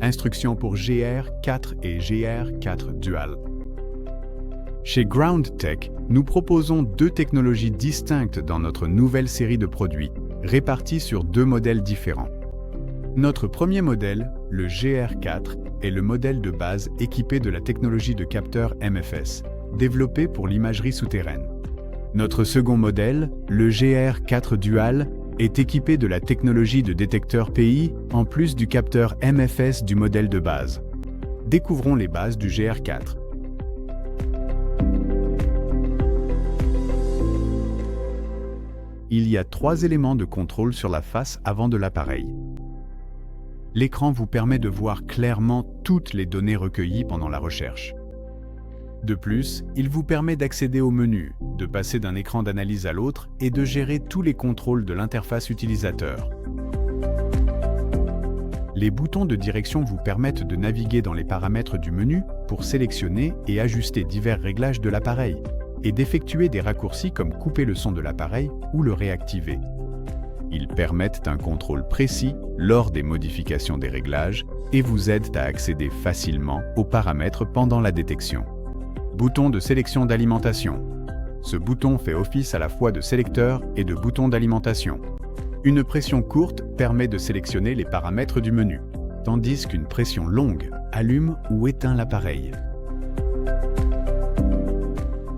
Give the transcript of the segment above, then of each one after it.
Instructions pour GR4 et GR4 Dual. Chez GroundTech, nous proposons deux technologies distinctes dans notre nouvelle série de produits, réparties sur deux modèles différents. Notre premier modèle, le GR4, est le modèle de base équipé de la technologie de capteur MFS, développée pour l'imagerie souterraine. Notre second modèle, le GR4 Dual, est équipé de la technologie de détecteur PI en plus du capteur MFS du modèle de base. Découvrons les bases du GR4. Il y a 3 éléments de contrôle sur la face avant de l'appareil. L'écran vous permet de voir clairement toutes les données recueillies pendant la recherche. De plus, il vous permet d'accéder au menu, de passer d'un écran d'analyse à l'autre et de gérer tous les contrôles de l'interface utilisateur. Les boutons de direction vous permettent de naviguer dans les paramètres du menu pour sélectionner et ajuster divers réglages de l'appareil et d'effectuer des raccourcis comme couper le son de l'appareil ou le réactiver. Ils permettent un contrôle précis lors des modifications des réglages et vous aident à accéder facilement aux paramètres pendant la détection. Bouton de sélection d'alimentation. Ce bouton fait office à la fois de sélecteur et de bouton d'alimentation. Une pression courte permet de sélectionner les paramètres du menu, tandis qu'une pression longue allume ou éteint l'appareil.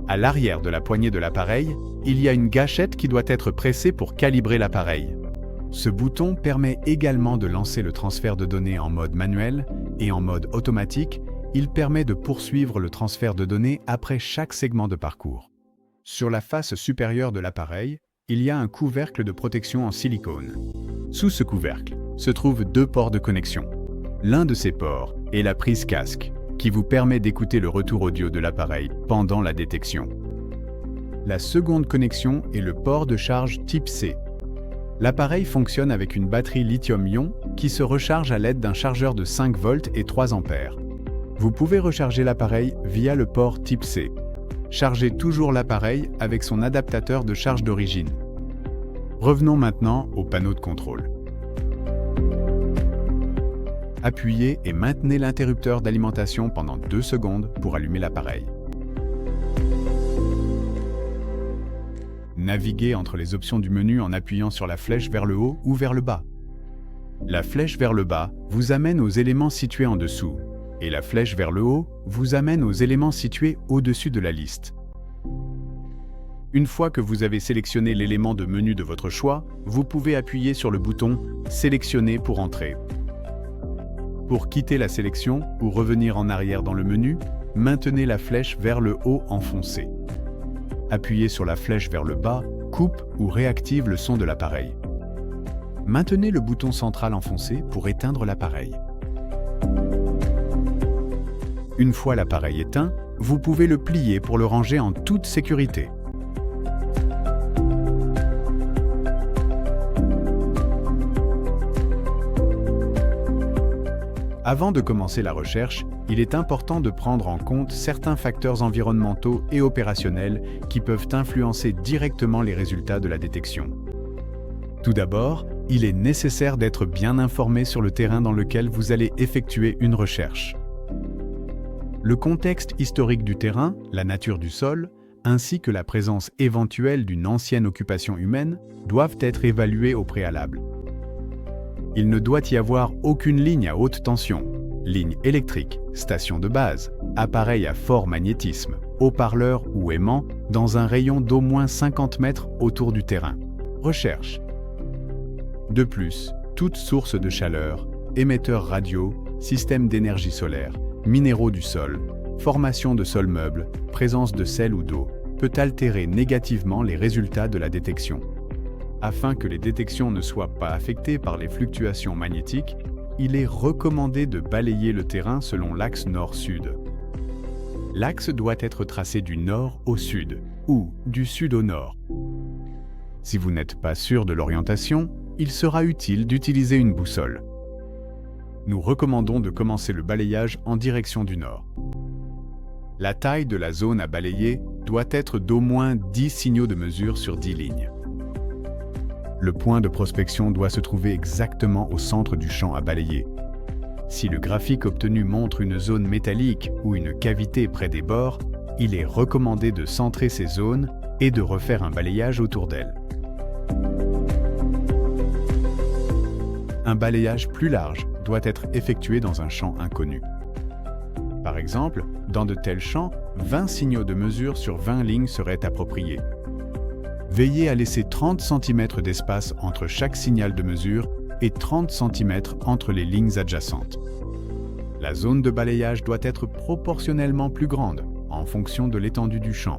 À l'arrière de la poignée de l'appareil, il y a une gâchette qui doit être pressée pour calibrer l'appareil. Ce bouton permet également de lancer le transfert de données en mode manuel et en mode automatique. Il permet de poursuivre le transfert de données après chaque segment de parcours. Sur la face supérieure de l'appareil, il y a un couvercle de protection en silicone. Sous ce couvercle se trouvent 2 ports de connexion. L'un de ces ports est la prise casque, qui vous permet d'écouter le retour audio de l'appareil pendant la détection. La seconde connexion est le port de charge type C. L'appareil fonctionne avec une batterie lithium-ion qui se recharge à l'aide d'un chargeur de 5 volts et 3 ampères. Vous pouvez recharger l'appareil via le port type C. Chargez toujours l'appareil avec son adaptateur de charge d'origine. Revenons maintenant au panneau de contrôle. Appuyez et maintenez l'interrupteur d'alimentation pendant 2 secondes pour allumer l'appareil. Naviguez entre les options du menu en appuyant sur la flèche vers le haut ou vers le bas. La flèche vers le bas vous amène aux éléments situés en dessous, et la flèche vers le haut vous amène aux éléments situés au-dessus de la liste. Une fois que vous avez sélectionné l'élément de menu de votre choix, vous pouvez appuyer sur le bouton « Sélectionner » pour entrer. Pour quitter la sélection ou revenir en arrière dans le menu, maintenez la flèche vers le haut enfoncée. Appuyez sur la flèche vers le bas, coupe ou réactive le son de l'appareil. Maintenez le bouton central enfoncé pour éteindre l'appareil. Une fois l'appareil éteint, vous pouvez le plier pour le ranger en toute sécurité. Avant de commencer la recherche, il est important de prendre en compte certains facteurs environnementaux et opérationnels qui peuvent influencer directement les résultats de la détection. Tout d'abord, il est nécessaire d'être bien informé sur le terrain dans lequel vous allez effectuer une recherche. Le contexte historique du terrain, la nature du sol, ainsi que la présence éventuelle d'une ancienne occupation humaine doivent être évalués au préalable. Il ne doit y avoir aucune ligne à haute tension, ligne électrique, station de base, appareil à fort magnétisme, haut-parleur ou aimant dans un rayon d'au moins 50 mètres autour du terrain. Recherche. De plus, toute source de chaleur, émetteur radio, système d'énergie solaire, minéraux du sol, formation de sol meuble, présence de sel ou d'eau, peut altérer négativement les résultats de la détection. Afin que les détections ne soient pas affectées par les fluctuations magnétiques, il est recommandé de balayer le terrain selon l'axe nord-sud. L'axe doit être tracé du nord au sud ou du sud au nord. Si vous n'êtes pas sûr de l'orientation, il sera utile d'utiliser une boussole. Nous recommandons de commencer le balayage en direction du nord. La taille de la zone à balayer doit être d'au moins 10 signaux de mesure sur 10 lignes. Le point de prospection doit se trouver exactement au centre du champ à balayer. Si le graphique obtenu montre une zone métallique ou une cavité près des bords, il est recommandé de centrer ces zones et de refaire un balayage autour d'elles. Un balayage plus large doit être effectué dans un champ inconnu. Par exemple, dans de tels champs, 20 signaux de mesure sur 20 lignes seraient appropriés. Veillez à laisser 30 cm d'espace entre chaque signal de mesure et 30 cm entre les lignes adjacentes. La zone de balayage doit être proportionnellement plus grande, en fonction de l'étendue du champ.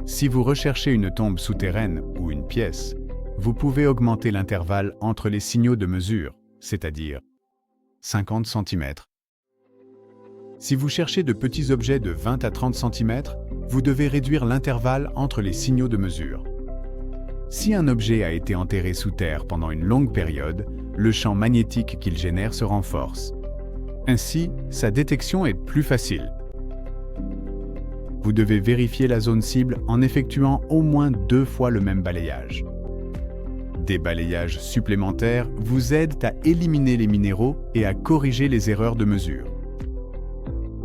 Si vous recherchez une tombe souterraine ou une pièce, vous pouvez augmenter l'intervalle entre les signaux de mesure, c'est-à-dire 50 cm. Si vous cherchez de petits objets de 20 à 30 cm, vous devez réduire l'intervalle entre les signaux de mesure. Si un objet a été enterré sous terre pendant une longue période, le champ magnétique qu'il génère se renforce. Ainsi, sa détection est plus facile. Vous devez vérifier la zone cible en effectuant au moins 2 fois le même balayage. Des balayages supplémentaires vous aident à éliminer les minéraux et à corriger les erreurs de mesure.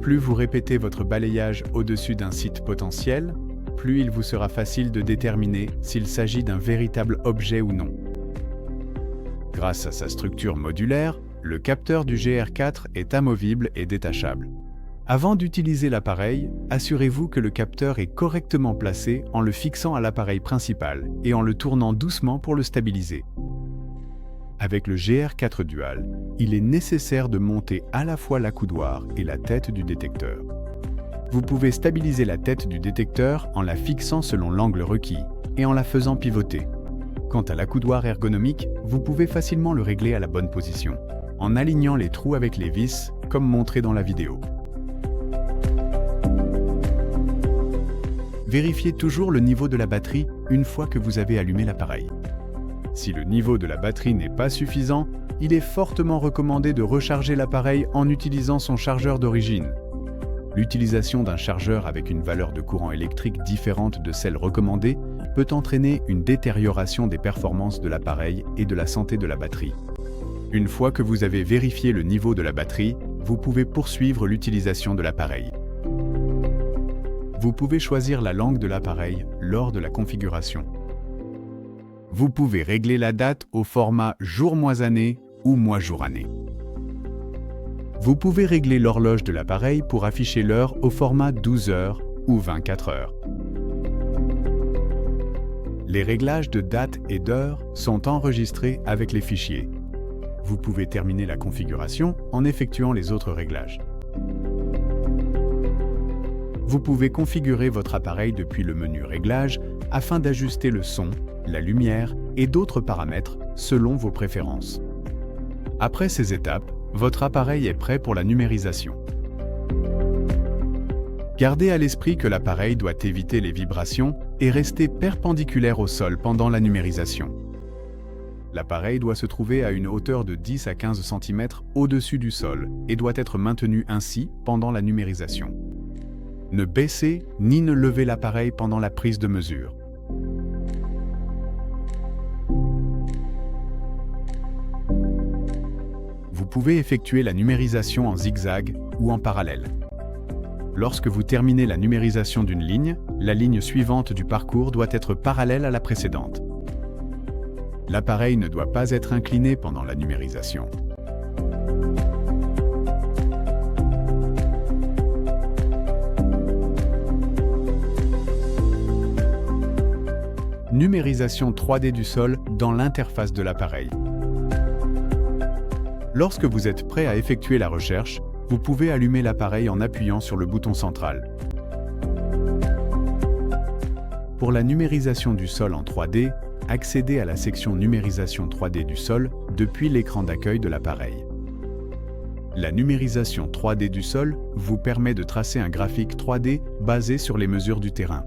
Plus vous répétez votre balayage au-dessus d'un site potentiel, plus il vous sera facile de déterminer s'il s'agit d'un véritable objet ou non. Grâce à sa structure modulaire, le capteur du GR4 est amovible et détachable. Avant d'utiliser l'appareil, assurez-vous que le capteur est correctement placé en le fixant à l'appareil principal et en le tournant doucement pour le stabiliser. Avec le GR4 Dual, il est nécessaire de monter à la fois l'accoudoir et la tête du détecteur. Vous pouvez stabiliser la tête du détecteur en la fixant selon l'angle requis et en la faisant pivoter. Quant à l'accoudoir ergonomique, vous pouvez facilement le régler à la bonne position, en alignant les trous avec les vis, comme montré dans la vidéo. Vérifiez toujours le niveau de la batterie une fois que vous avez allumé l'appareil. Si le niveau de la batterie n'est pas suffisant, il est fortement recommandé de recharger l'appareil en utilisant son chargeur d'origine. L'utilisation d'un chargeur avec une valeur de courant électrique différente de celle recommandée peut entraîner une détérioration des performances de l'appareil et de la santé de la batterie. Une fois que vous avez vérifié le niveau de la batterie, vous pouvez poursuivre l'utilisation de l'appareil. Vous pouvez choisir la langue de l'appareil lors de la configuration. Vous pouvez régler la date au format jour-mois-année ou mois-jour-année. Vous pouvez régler l'horloge de l'appareil pour afficher l'heure au format 12 heures ou 24 heures. Les réglages de date et d'heure sont enregistrés avec les fichiers. Vous pouvez terminer la configuration en effectuant les autres réglages. Vous pouvez configurer votre appareil depuis le menu Réglages afin d'ajuster le son, la lumière et d'autres paramètres selon vos préférences. Après ces étapes, votre appareil est prêt pour la numérisation. Gardez à l'esprit que l'appareil doit éviter les vibrations et rester perpendiculaire au sol pendant la numérisation. L'appareil doit se trouver à une hauteur de 10 à 15 cm au-dessus du sol et doit être maintenu ainsi pendant la numérisation. Ne baissez ni ne levez l'appareil pendant la prise de mesure. Vous pouvez effectuer la numérisation en zigzag ou en parallèle. Lorsque vous terminez la numérisation d'une ligne, la ligne suivante du parcours doit être parallèle à la précédente. L'appareil ne doit pas être incliné pendant la numérisation. Numérisation 3D du sol dans l'interface de l'appareil. Lorsque vous êtes prêt à effectuer la recherche, vous pouvez allumer l'appareil en appuyant sur le bouton central. Pour la numérisation du sol en 3D, accédez à la section Numérisation 3D du sol depuis l'écran d'accueil de l'appareil. La numérisation 3D du sol vous permet de tracer un graphique 3D basé sur les mesures du terrain.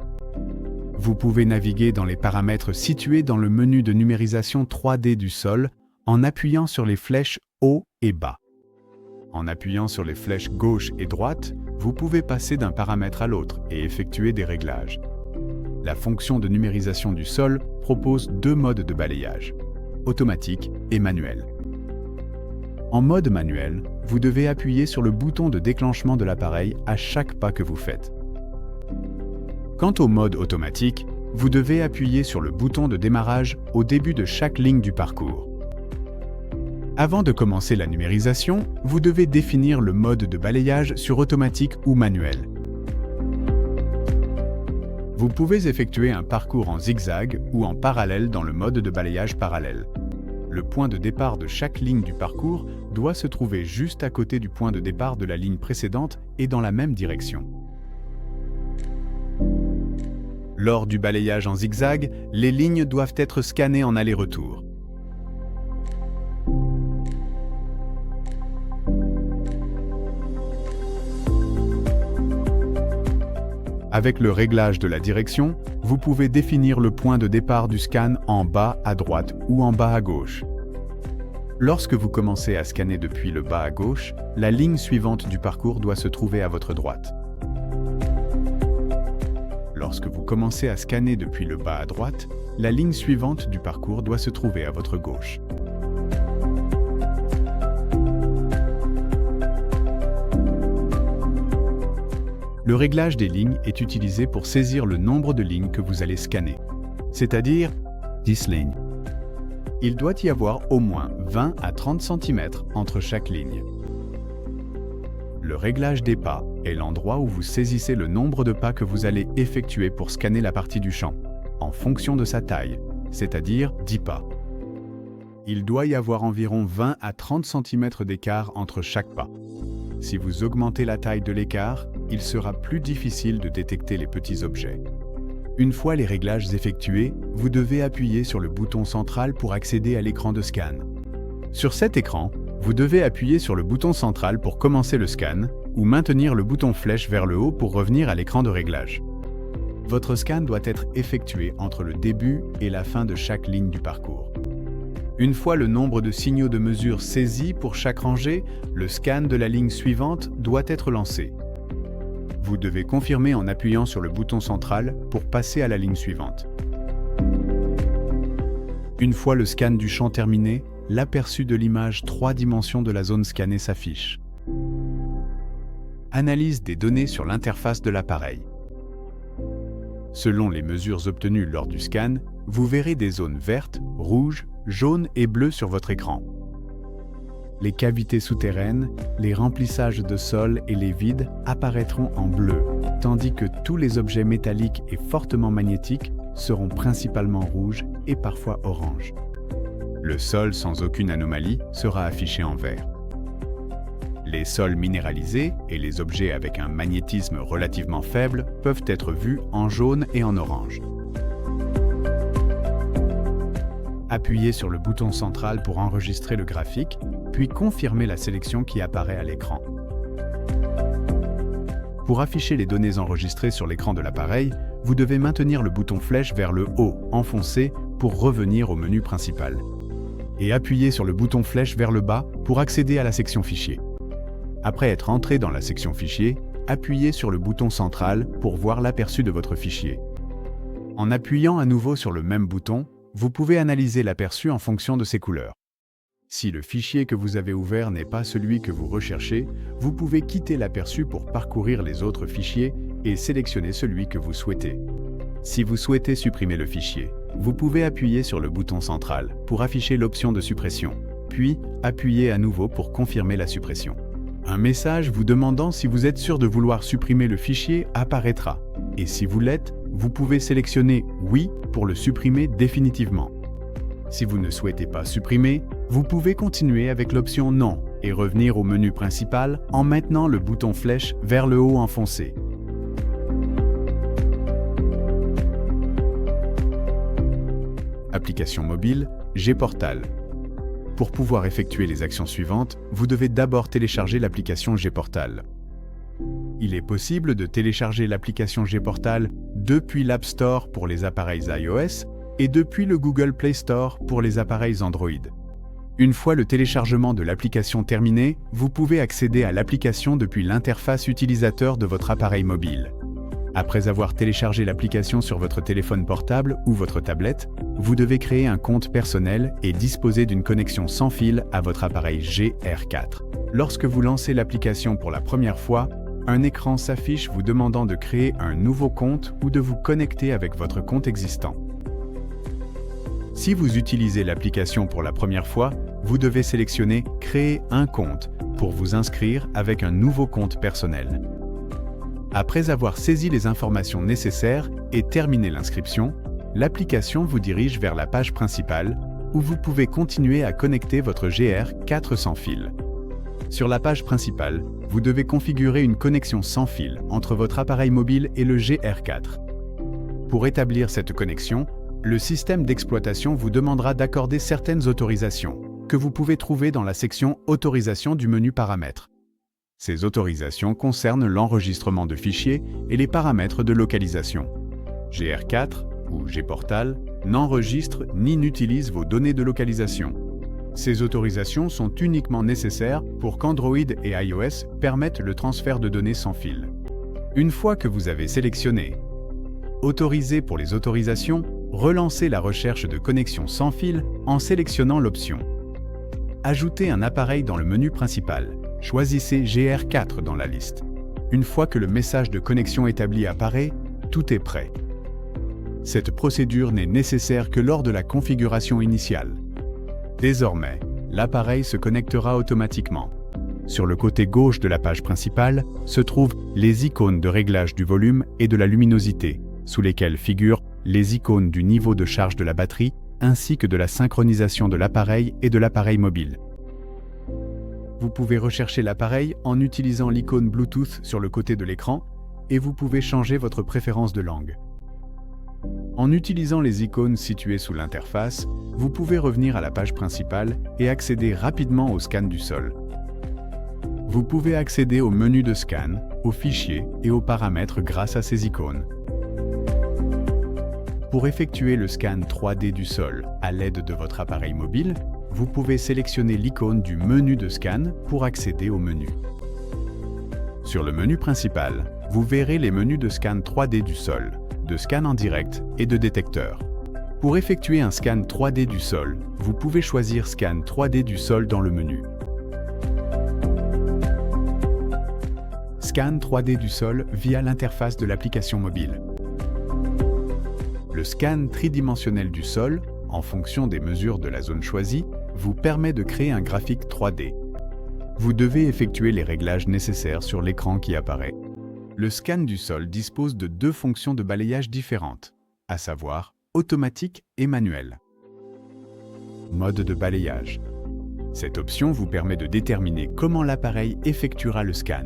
Vous pouvez naviguer dans les paramètres situés dans le menu de numérisation 3D du sol en appuyant sur les flèches haut et bas. En appuyant sur les flèches gauche et droite, vous pouvez passer d'un paramètre à l'autre et effectuer des réglages. La fonction de numérisation du sol propose 2 modes de balayage, automatique et manuel. En mode manuel, vous devez appuyer sur le bouton de déclenchement de l'appareil à chaque pas que vous faites. Quant au mode automatique, vous devez appuyer sur le bouton de démarrage au début de chaque ligne du parcours. Avant de commencer la numérisation, vous devez définir le mode de balayage sur automatique ou manuel. Vous pouvez effectuer un parcours en zigzag ou en parallèle dans le mode de balayage parallèle. Le point de départ de chaque ligne du parcours doit se trouver juste à côté du point de départ de la ligne précédente et dans la même direction. Lors du balayage en zigzag, les lignes doivent être scannées en aller-retour. Avec le réglage de la direction, vous pouvez définir le point de départ du scan en bas à droite ou en bas à gauche. Lorsque vous commencez à scanner depuis le bas à gauche, la ligne suivante du parcours doit se trouver à votre droite. Lorsque vous commencez à scanner depuis le bas à droite, la ligne suivante du parcours doit se trouver à votre gauche. Le réglage des lignes est utilisé pour saisir le nombre de lignes que vous allez scanner, c'est-à-dire 10 lignes. Il doit y avoir au moins 20 à 30 cm entre chaque ligne. Le réglage des pas est l'endroit où vous saisissez le nombre de pas que vous allez effectuer pour scanner la partie du champ, en fonction de sa taille, c'est-à-dire 10 pas. Il doit y avoir environ 20 à 30 cm d'écart entre chaque pas. Si vous augmentez la taille de l'écart, il sera plus difficile de détecter les petits objets. Une fois les réglages effectués, vous devez appuyer sur le bouton central pour accéder à l'écran de scan. Sur cet écran, vous devez appuyer sur le bouton central pour commencer le scan ou maintenir le bouton flèche vers le haut pour revenir à l'écran de réglage. Votre scan doit être effectué entre le début et la fin de chaque ligne du parcours. Une fois le nombre de signaux de mesure saisis pour chaque rangée, le scan de la ligne suivante doit être lancé. Vous devez confirmer en appuyant sur le bouton central pour passer à la ligne suivante. Une fois le scan du champ terminé, l'aperçu de l'image 3 dimensions de la zone scannée s'affiche. Analyse des données sur l'interface de l'appareil. Selon les mesures obtenues lors du scan, vous verrez des zones vertes, rouges, jaunes et bleues sur votre écran. Les cavités souterraines, les remplissages de sol et les vides apparaîtront en bleu, tandis que tous les objets métalliques et fortement magnétiques seront principalement rouges et parfois orange. Le sol sans aucune anomalie sera affiché en vert. Les sols minéralisés et les objets avec un magnétisme relativement faible peuvent être vus en jaune et en orange. Appuyez sur le bouton central pour enregistrer le graphique, puis confirmez la sélection qui apparaît à l'écran. Pour afficher les données enregistrées sur l'écran de l'appareil, vous devez maintenir le bouton flèche vers le haut, enfoncé, pour revenir au menu principal. Et appuyez sur le bouton flèche vers le bas pour accéder à la section Fichier. Après être entré dans la section Fichier, appuyez sur le bouton central pour voir l'aperçu de votre fichier. En appuyant à nouveau sur le même bouton, vous pouvez analyser l'aperçu en fonction de ses couleurs. Si le fichier que vous avez ouvert n'est pas celui que vous recherchez, vous pouvez quitter l'aperçu pour parcourir les autres fichiers et sélectionner celui que vous souhaitez. Si vous souhaitez supprimer le fichier, vous pouvez appuyer sur le bouton central pour afficher l'option de suppression, puis appuyez à nouveau pour confirmer la suppression. Un message vous demandant si vous êtes sûr de vouloir supprimer le fichier apparaîtra, et si vous l'êtes, vous pouvez sélectionner « Oui » pour le supprimer définitivement. Si vous ne souhaitez pas supprimer, vous pouvez continuer avec l'option « Non » et revenir au menu principal en maintenant le bouton flèche vers le haut enfoncé. Application mobile, Gportal. Pour pouvoir effectuer les actions suivantes, vous devez d'abord télécharger l'application Gportal. Il est possible de télécharger l'application Gportal depuis l'App Store pour les appareils iOS et depuis le Google Play Store pour les appareils Android. Une fois le téléchargement de l'application terminé, vous pouvez accéder à l'application depuis l'interface utilisateur de votre appareil mobile. Après avoir téléchargé l'application sur votre téléphone portable ou votre tablette, vous devez créer un compte personnel et disposer d'une connexion sans fil à votre appareil GR4. Lorsque vous lancez l'application pour la première fois, un écran s'affiche vous demandant de créer un nouveau compte ou de vous connecter avec votre compte existant. Si vous utilisez l'application pour la première fois, vous devez sélectionner « Créer un compte » pour vous inscrire avec un nouveau compte personnel. Après avoir saisi les informations nécessaires et terminé l'inscription, l'application vous dirige vers la page principale où vous pouvez continuer à connecter votre GR4 sans fil. Sur la page principale, vous devez configurer une connexion sans fil entre votre appareil mobile et le GR4. Pour établir cette connexion, le système d'exploitation vous demandera d'accorder certaines autorisations que vous pouvez trouver dans la section « Autorisation » du menu Paramètres. Ces autorisations concernent l'enregistrement de fichiers et les paramètres de localisation. GR4 ou Gportal n'enregistre ni n'utilise vos données de localisation. Ces autorisations sont uniquement nécessaires pour qu'Android et iOS permettent le transfert de données sans fil. Une fois que vous avez sélectionné « Autoriser pour les autorisations », relancez la recherche de connexion sans fil en sélectionnant l'option « Ajouter un appareil dans le menu principal ». Choisissez GR4 dans la liste. Une fois que le message de connexion établi apparaît, tout est prêt. Cette procédure n'est nécessaire que lors de la configuration initiale. Désormais, l'appareil se connectera automatiquement. Sur le côté gauche de la page principale se trouvent les icônes de réglage du volume et de la luminosité, sous lesquelles figurent les icônes du niveau de charge de la batterie ainsi que de la synchronisation de l'appareil et de l'appareil mobile. Vous pouvez rechercher l'appareil en utilisant l'icône Bluetooth sur le côté de l'écran et vous pouvez changer votre préférence de langue. En utilisant les icônes situées sous l'interface, vous pouvez revenir à la page principale et accéder rapidement au scan du sol. Vous pouvez accéder au menu de scan, aux fichiers et aux paramètres grâce à ces icônes. Pour effectuer le scan 3D du sol à l'aide de votre appareil mobile, vous pouvez sélectionner l'icône du menu de scan pour accéder au menu. Sur le menu principal, vous verrez les menus de scan 3D du sol, de scan en direct et de détecteur. Pour effectuer un scan 3D du sol, vous pouvez choisir Scan 3D du sol dans le menu. Scan 3D du sol via l'interface de l'application mobile. Le scan tridimensionnel du sol, en fonction des mesures de la zone choisie, vous permet de créer un graphique 3D. Vous devez effectuer les réglages nécessaires sur l'écran qui apparaît. Le scan du sol dispose de deux fonctions de balayage différentes, à savoir automatique et manuel. Mode de balayage. Cette option vous permet de déterminer comment l'appareil effectuera le scan.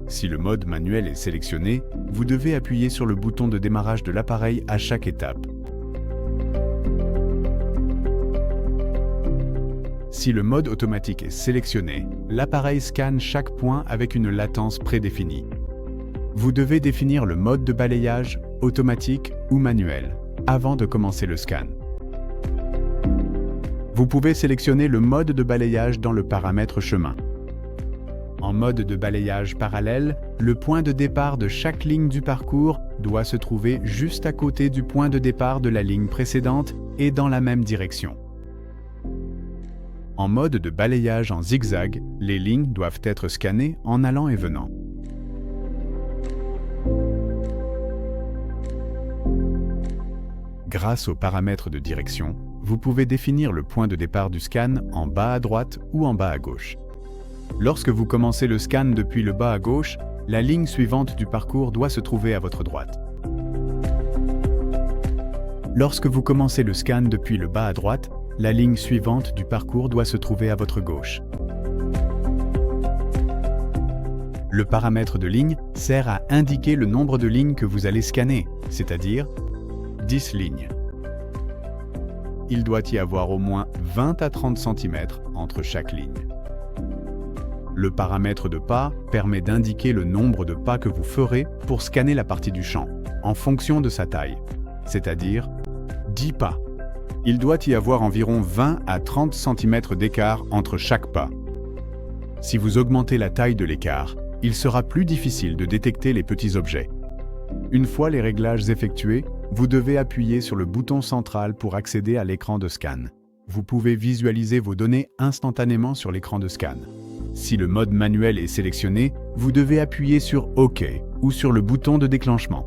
Si le mode manuel est sélectionné, vous devez appuyer sur le bouton de démarrage de l'appareil à chaque étape. Si le mode automatique est sélectionné, l'appareil scanne chaque point avec une latence prédéfinie. Vous devez définir le mode de balayage, automatique ou manuel, avant de commencer le scan. Vous pouvez sélectionner le mode de balayage dans le paramètre chemin. En mode de balayage parallèle, le point de départ de chaque ligne du parcours doit se trouver juste à côté du point de départ de la ligne précédente et dans la même direction. En mode de balayage en zigzag, les lignes doivent être scannées en allant et venant. Grâce aux paramètres de direction, vous pouvez définir le point de départ du scan en bas à droite ou en bas à gauche. Lorsque vous commencez le scan depuis le bas à gauche, la ligne suivante du parcours doit se trouver à votre droite. Lorsque vous commencez le scan depuis le bas à droite, la ligne suivante du parcours doit se trouver à votre gauche. Le paramètre de ligne sert à indiquer le nombre de lignes que vous allez scanner, c'est-à-dire 10 lignes. Il doit y avoir au moins 20 à 30 cm entre chaque ligne. Le paramètre de pas permet d'indiquer le nombre de pas que vous ferez pour scanner la partie du champ, en fonction de sa taille, c'est-à-dire 10 pas. Il doit y avoir environ 20 à 30 cm d'écart entre chaque pas. Si vous augmentez la taille de l'écart, il sera plus difficile de détecter les petits objets. Une fois les réglages effectués, vous devez appuyer sur le bouton central pour accéder à l'écran de scan. Vous pouvez visualiser vos données instantanément sur l'écran de scan. Si le mode manuel est sélectionné, vous devez appuyer sur OK ou sur le bouton de déclenchement.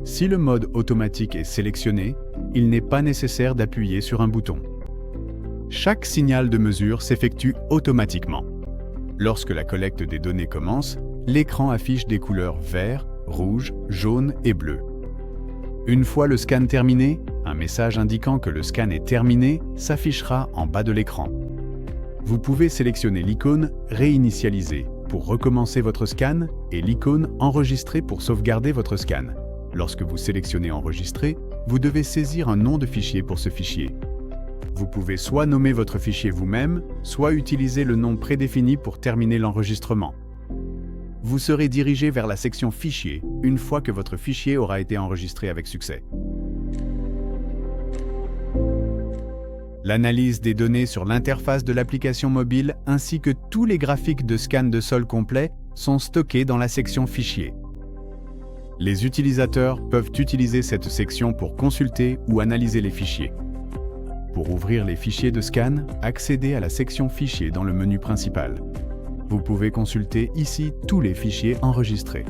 Si le mode automatique est sélectionné, il n'est pas nécessaire d'appuyer sur un bouton. Chaque signal de mesure s'effectue automatiquement. Lorsque la collecte des données commence, l'écran affiche des couleurs vert, rouge, jaune et bleu. Une fois le scan terminé, un message indiquant que le scan est terminé s'affichera en bas de l'écran. Vous pouvez sélectionner l'icône « Réinitialiser » pour recommencer votre scan et l'icône « Enregistrer » pour sauvegarder votre scan. Lorsque vous sélectionnez « Enregistrer », vous devez saisir un nom de fichier pour ce fichier. Vous pouvez soit nommer votre fichier vous-même, soit utiliser le nom prédéfini pour terminer l'enregistrement. Vous serez dirigé vers la section « Fichier » une fois que votre fichier aura été enregistré avec succès. L'analyse des données sur l'interface de l'application mobile ainsi que tous les graphiques de scan de sol complet sont stockés dans la section « Fichier ». Les utilisateurs peuvent utiliser cette section pour consulter ou analyser les fichiers. Pour ouvrir les fichiers de scan, accédez à la section « Fichiers » dans le menu principal. Vous pouvez consulter ici tous les fichiers enregistrés.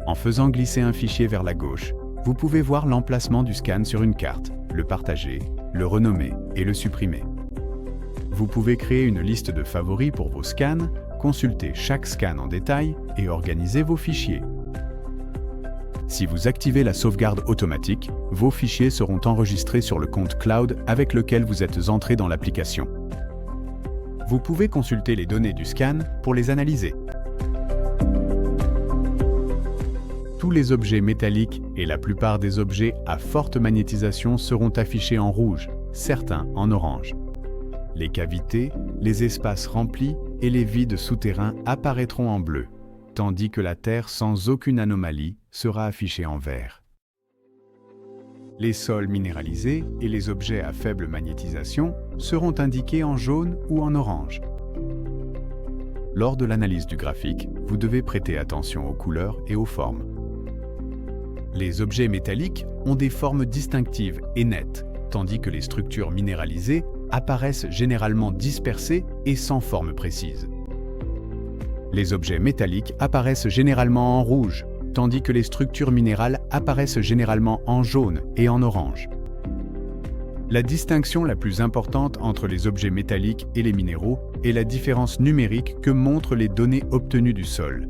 En faisant glisser un fichier vers la gauche, vous pouvez voir l'emplacement du scan sur une carte, le partager, le renommer et le supprimer. Vous pouvez créer une liste de favoris pour vos scans, consulter chaque scan en détail et organiser vos fichiers. Si vous activez la sauvegarde automatique, vos fichiers seront enregistrés sur le compte cloud avec lequel vous êtes entré dans l'application. Vous pouvez consulter les données du scan pour les analyser. Tous les objets métalliques et la plupart des objets à forte magnétisation seront affichés en rouge, certains en orange. Les cavités, les espaces remplis et les vides souterrains apparaîtront en bleu, tandis que la Terre sans aucune anomalie sera affichée en vert. Les sols minéralisés et les objets à faible magnétisation seront indiqués en jaune ou en orange. Lors de l'analyse du graphique, vous devez prêter attention aux couleurs et aux formes. Les objets métalliques ont des formes distinctives et nettes, tandis que les structures minéralisées apparaissent généralement dispersées et sans forme précise. Les objets métalliques apparaissent généralement en rouge, tandis que les structures minérales apparaissent généralement en jaune et en orange. La distinction la plus importante entre les objets métalliques et les minéraux est la différence numérique que montrent les données obtenues du sol.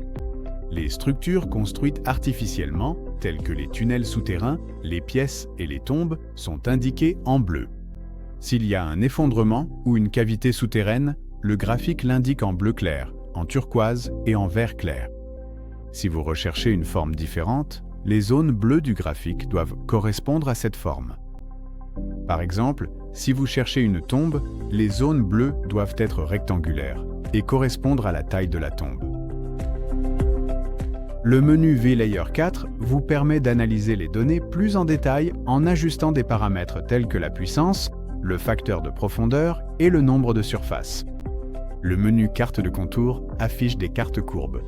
Les structures construites artificiellement, telles que les tunnels souterrains, les pièces et les tombes, sont indiquées en bleu. S'il y a un effondrement ou une cavité souterraine, le graphique l'indique en bleu clair, en turquoise et en vert clair. Si vous recherchez une forme différente, les zones bleues du graphique doivent correspondre à cette forme. Par exemple, si vous cherchez une tombe, les zones bleues doivent être rectangulaires et correspondre à la taille de la tombe. Le menu VLayer 4 vous permet d'analyser les données plus en détail en ajustant des paramètres tels que la puissance, le facteur de profondeur et le nombre de surfaces. Le menu Carte de contour affiche des cartes courbes.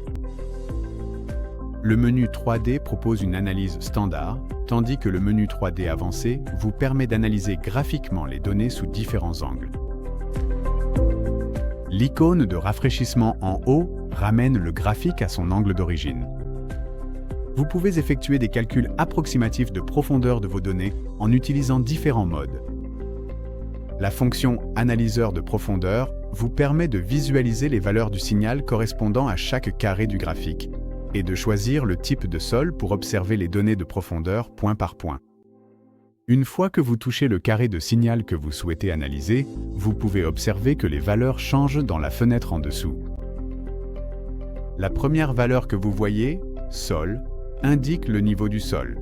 Le menu 3D propose une analyse standard, tandis que le menu 3D avancé vous permet d'analyser graphiquement les données sous différents angles. L'icône de rafraîchissement en haut ramène le graphique à son angle d'origine. Vous pouvez effectuer des calculs approximatifs de profondeur de vos données en utilisant différents modes. La fonction « Analyseur de profondeur » vous permet de visualiser les valeurs du signal correspondant à chaque carré du graphique et de choisir le type de sol pour observer les données de profondeur point par point. Une fois que vous touchez le carré de signal que vous souhaitez analyser, vous pouvez observer que les valeurs changent dans la fenêtre en dessous. La première valeur que vous voyez, sol, indique le niveau du sol.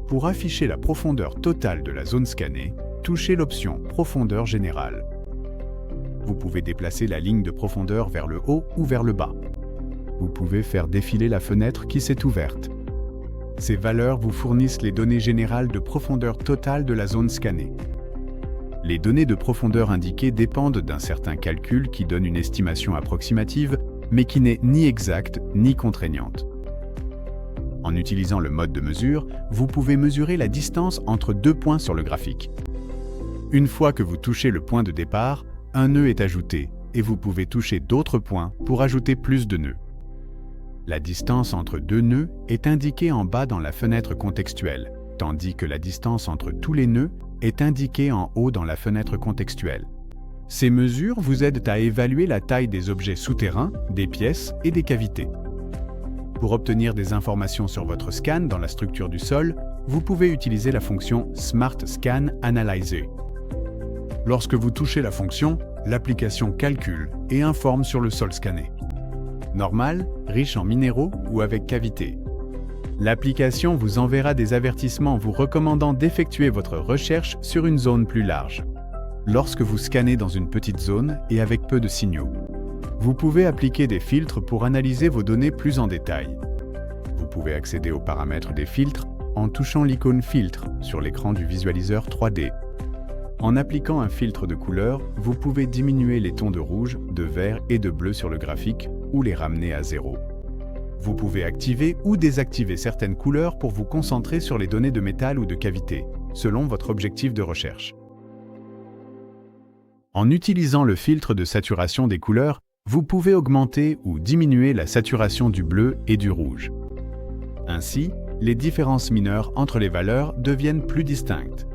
Pour afficher la profondeur totale de la zone scannée, touchez l'option « Profondeur générale ». Vous pouvez déplacer la ligne de profondeur vers le haut ou vers le bas. Vous pouvez faire défiler la fenêtre qui s'est ouverte. Ces valeurs vous fournissent les données générales de profondeur totale de la zone scannée. Les données de profondeur indiquées dépendent d'un certain calcul qui donne une estimation approximative, mais qui n'est ni exacte ni contraignante. En utilisant le mode de mesure, vous pouvez mesurer la distance entre deux points sur le graphique. Une fois que vous touchez le point de départ, un nœud est ajouté et vous pouvez toucher d'autres points pour ajouter plus de nœuds. La distance entre deux nœuds est indiquée en bas dans la fenêtre contextuelle, tandis que la distance entre tous les nœuds est indiquée en haut dans la fenêtre contextuelle. Ces mesures vous aident à évaluer la taille des objets souterrains, des pièces et des cavités. Pour obtenir des informations sur votre scan dans la structure du sol, vous pouvez utiliser la fonction Smart Scan Analyzer. Lorsque vous touchez la fonction, l'application calcule et informe sur le sol scanné. Normal, riche en minéraux ou avec cavité. L'application vous enverra des avertissements vous recommandant d'effectuer votre recherche sur une zone plus large. Lorsque vous scannez dans une petite zone et avec peu de signaux, vous pouvez appliquer des filtres pour analyser vos données plus en détail. Vous pouvez accéder aux paramètres des filtres en touchant l'icône Filtre sur l'écran du visualiseur 3D. En appliquant un filtre de couleur, vous pouvez diminuer les tons de rouge, de vert et de bleu sur le graphique ou les ramener à zéro. Vous pouvez activer ou désactiver certaines couleurs pour vous concentrer sur les données de métal ou de cavité, selon votre objectif de recherche. En utilisant le filtre de saturation des couleurs, vous pouvez augmenter ou diminuer la saturation du bleu et du rouge. Ainsi, les différences mineures entre les valeurs deviennent plus distinctes.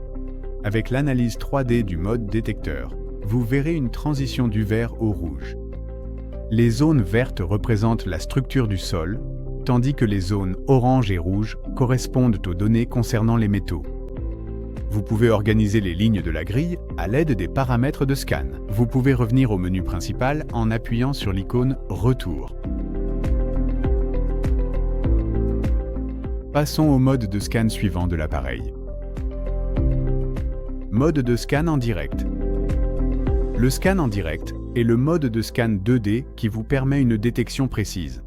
Avec l'analyse 3D du mode détecteur, vous verrez une transition du vert au rouge. Les zones vertes représentent la structure du sol, tandis que les zones orange et rouge correspondent aux données concernant les métaux. Vous pouvez organiser les lignes de la grille à l'aide des paramètres de scan. Vous pouvez revenir au menu principal en appuyant sur l'icône « Retour ». Passons au mode de scan suivant de l'appareil. Mode de scan en direct. Le scan en direct est le mode de scan 2D qui vous permet une détection précise.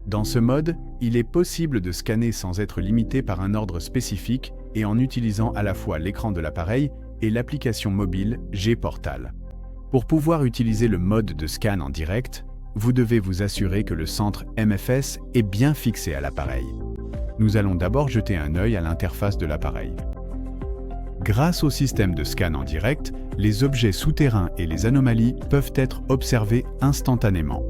Dans ce mode, il est possible de scanner sans être limité par un ordre spécifique et en utilisant à la fois l'écran de l'appareil et l'application mobile G-Portal. Pour pouvoir utiliser le mode de scan en direct, vous devez vous assurer que le centre MFS est bien fixé à l'appareil. Nous allons d'abord jeter un œil à l'interface de l'appareil. Grâce au système de scan en direct, les objets souterrains et les anomalies peuvent être observés instantanément.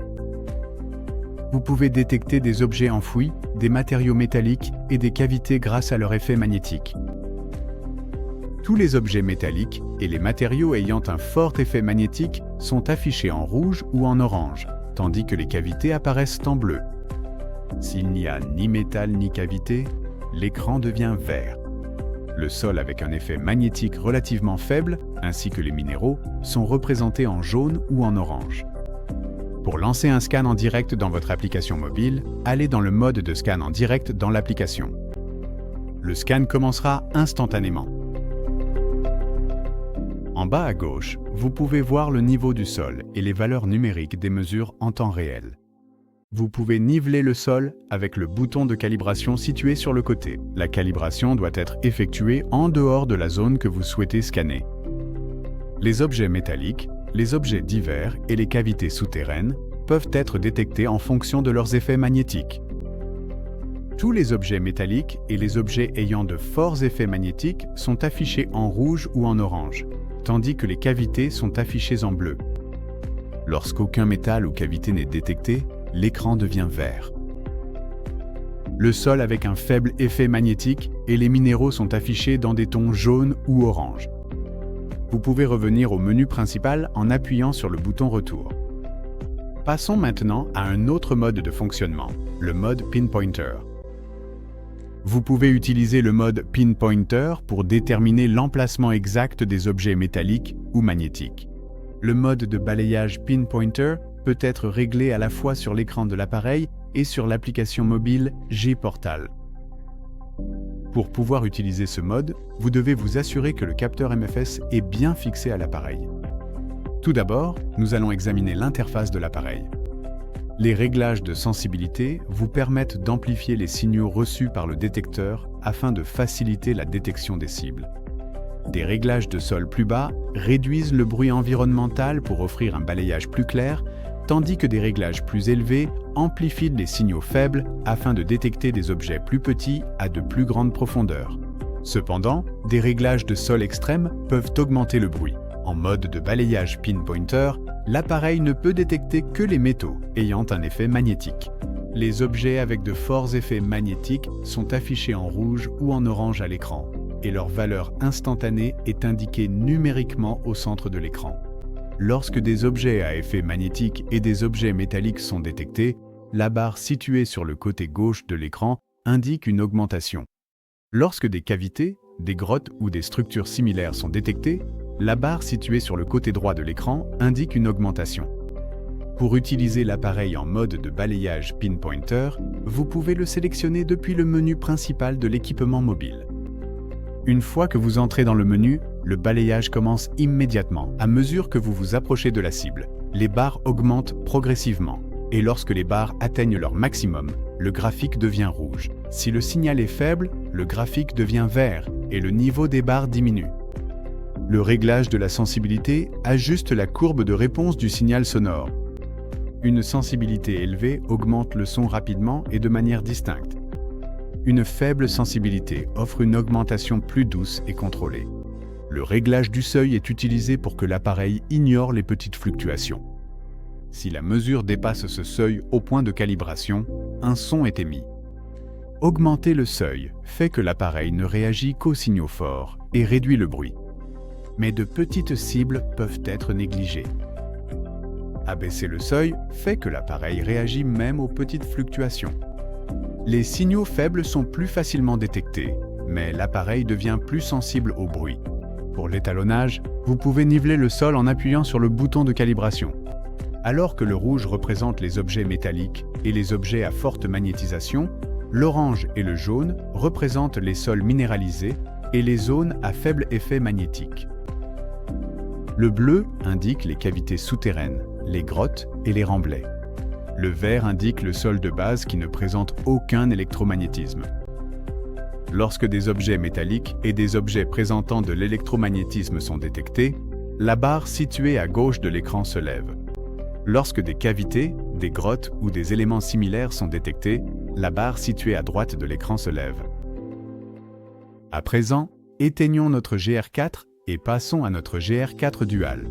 Vous pouvez détecter des objets enfouis, des matériaux métalliques et des cavités grâce à leur effet magnétique. Tous les objets métalliques et les matériaux ayant un fort effet magnétique sont affichés en rouge ou en orange, tandis que les cavités apparaissent en bleu. S'il n'y a ni métal ni cavité, l'écran devient vert. Le sol avec un effet magnétique relativement faible, ainsi que les minéraux, sont représentés en jaune ou en orange. Pour lancer un scan en direct dans votre application mobile, allez dans le mode de scan en direct dans l'application. Le scan commencera instantanément. En bas à gauche, vous pouvez voir le niveau du sol et les valeurs numériques des mesures en temps réel. Vous pouvez niveler le sol avec le bouton de calibration situé sur le côté. La calibration doit être effectuée en dehors de la zone que vous souhaitez scanner. Les objets métalliques, les objets divers et les cavités souterraines peuvent être détectés en fonction de leurs effets magnétiques. Tous les objets métalliques et les objets ayant de forts effets magnétiques sont affichés en rouge ou en orange, tandis que les cavités sont affichées en bleu. Lorsqu'aucun métal ou cavité n'est détecté, l'écran devient vert. Le sol avec un faible effet magnétique et les minéraux sont affichés dans des tons jaunes ou orange. Vous pouvez revenir au menu principal en appuyant sur le bouton Retour. Passons maintenant à un autre mode de fonctionnement, le mode Pinpointer. Vous pouvez utiliser le mode Pinpointer pour déterminer l'emplacement exact des objets métalliques ou magnétiques. Le mode de balayage Pinpointer peut être réglé à la fois sur l'écran de l'appareil et sur l'application mobile G-Portal. Pour pouvoir utiliser ce mode, vous devez vous assurer que le capteur MFS est bien fixé à l'appareil. Tout d'abord, nous allons examiner l'interface de l'appareil. Les réglages de sensibilité vous permettent d'amplifier les signaux reçus par le détecteur afin de faciliter la détection des cibles. Des réglages de sol plus bas réduisent le bruit environnemental pour offrir un balayage plus clair, tandis que des réglages plus élevés amplifient les signaux faibles afin de détecter des objets plus petits à de plus grandes profondeurs. Cependant, des réglages de sol extrêmes peuvent augmenter le bruit. En mode de balayage pinpointer, l'appareil ne peut détecter que les métaux ayant un effet magnétique. Les objets avec de forts effets magnétiques sont affichés en rouge ou en orange à l'écran, et leur valeur instantanée est indiquée numériquement au centre de l'écran. Lorsque des objets à effet magnétique et des objets métalliques sont détectés, la barre située sur le côté gauche de l'écran indique une augmentation. Lorsque des cavités, des grottes ou des structures similaires sont détectées, la barre située sur le côté droit de l'écran indique une augmentation. Pour utiliser l'appareil en mode de balayage pinpointer, vous pouvez le sélectionner depuis le menu principal de l'équipement mobile. Une fois que vous entrez dans le menu, le balayage commence immédiatement à mesure que vous vous approchez de la cible. Les barres augmentent progressivement, et lorsque les barres atteignent leur maximum, le graphique devient rouge. Si le signal est faible, le graphique devient vert et le niveau des barres diminue. Le réglage de la sensibilité ajuste la courbe de réponse du signal sonore. Une sensibilité élevée augmente le son rapidement et de manière distincte. Une faible sensibilité offre une augmentation plus douce et contrôlée. Le réglage du seuil est utilisé pour que l'appareil ignore les petites fluctuations. Si la mesure dépasse ce seuil au point de calibration, un son est émis. Augmenter le seuil fait que l'appareil ne réagit qu'aux signaux forts et réduit le bruit. Mais de petites cibles peuvent être négligées. Abaisser le seuil fait que l'appareil réagit même aux petites fluctuations. Les signaux faibles sont plus facilement détectés, mais l'appareil devient plus sensible au bruit. Pour l'étalonnage, vous pouvez niveler le sol en appuyant sur le bouton de calibration. Alors que le rouge représente les objets métalliques et les objets à forte magnétisation, l'orange et le jaune représentent les sols minéralisés et les zones à faible effet magnétique. Le bleu indique les cavités souterraines, les grottes et les remblais. Le vert indique le sol de base qui ne présente aucun électromagnétisme. Lorsque des objets métalliques et des objets présentant de l'électromagnétisme sont détectés, la barre située à gauche de l'écran se lève. Lorsque des cavités, des grottes ou des éléments similaires sont détectés, la barre située à droite de l'écran se lève. À présent, éteignons notre GR4 et passons à notre GR4 Dual.